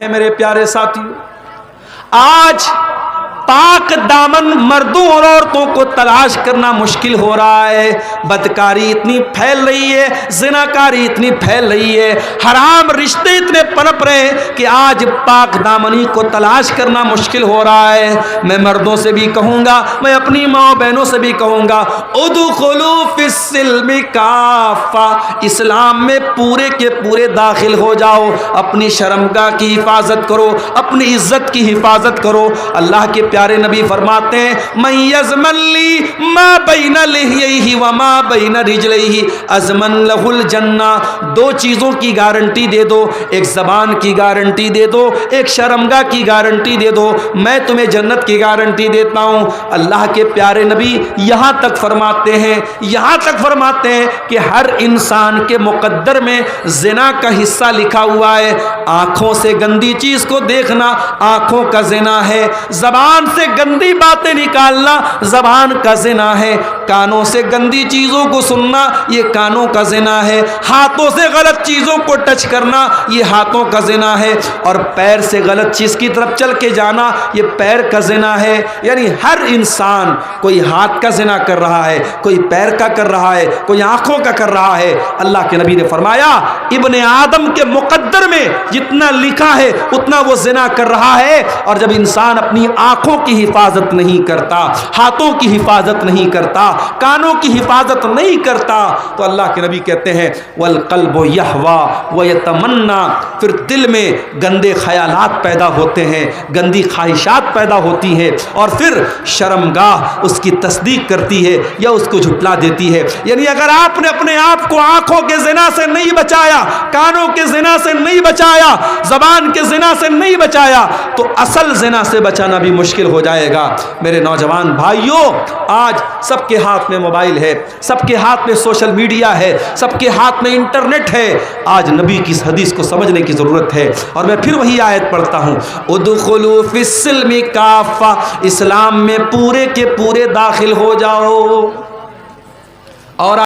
میرے پیارے ساتھیوں، آج پاک دامن مردوں اور عورتوں کو تلاش کرنا مشکل ہو رہا ہے۔ بدکاری اتنی پھیل رہی ہے، زناکاری اتنی پھیل رہی ہے، حرام رشتے اتنے پنپ رہے ہیں کہ آج پاک دامنی کو تلاش کرنا مشکل ہو رہا ہے۔ میں مردوں سے بھی کہوں گا، میں اپنی ماں بہنوں سے بھی کہوں گا، ادخلوا فی السلم کافہ، اسلام میں پورے کے پورے داخل ہو جاؤ، اپنی شرمگاہ کی حفاظت کرو، اپنی عزت کی حفاظت کرو۔ اللہ کے پیارے نبی فرماتے ہیں، من یضمن لی ما بین لحیہ وما بین رجلیہ اضمن لہ الجنہ۔ دو چیزوں کی گارنٹی دے دو، ایک زبان کی گارنٹی دے دو، ایک شرمگاہ کی گارنٹی دے دو، میں تمہیں جنت کی گارنٹی دیتا ہوں۔ اللہ کے پیارے نبی یہاں تک فرماتے ہیں کہ ہر انسان کے مقدر میں زنا کا حصہ لکھا ہوا ہے۔ آنکھوں سے گندی چیز کو دیکھنا آنکھوں کا زنا ہے، زبان سے گندی باتیں نکالنا زبان کا زنا ہے، کانوں سے گندی چیزوں کو سننا یہ کانوں کا زنا ہے، ہاتھوں سے غلط چیزوں کو ٹچ کرنا یہ ہاتھوں کا زنا ہے، اور پیر سے غلط چیز کی طرف چل کے جانا یہ پیر کا زنا ہے۔ یعنی ہر انسان کوئی ہاتھ کا زنا کر رہا ہے، کوئی پیر کا کر رہا ہے، کوئی آنکھوں کا کر رہا ہے۔ اللہ کے نبی نے فرمایا ابن آدم کے مقدر میں جتنا لکھا ہے اتنا وہ زنا کر رہا ہے۔ اور جب انسان اپنی آنکھوں کی حفاظت نہیں کرتا، ہاتھوں کی حفاظت نہیں کرتا، کانوں کی حفاظت نہیں کرتا، تو اللہ کے نبی کہتے ہیں والقلب یہوا ویتمنا، پھر دل میں گندے خیالات پیدا ہوتے ہیں، گندی خواہشات پیدا ہوتی ہیں، اور پھر شرمگاہ اس کی تصدیق کرتی ہے یا اس کو جھٹلا دیتی ہے۔ یعنی اگر آپ نے اپنے آپ کو آنکھوں کے زنا سے نہیں بچایا، کانوں کے زنا سے نہیں بچایا، زبان کے زنا سے نہیں بچایا، تو اصل زنا سے بچانا بھی مشکل ہو جائے گا۔ میرے نوجوان بھائیوں، آج سب کے ہاتھ میں موبائل ہے، سب کے ہاتھ میں سوشل میڈیا ہے، سب کے ہاتھ میں انٹرنیٹ ہے۔ آج نبی کی اس حدیث کو سمجھنے کی ضرورت ہے، اور میں پھر وہی آیت پڑھتا ہوں، ادخلوا فی السلم کافہ، اسلام میں پورے کے پورے داخل ہو جاؤ۔ اور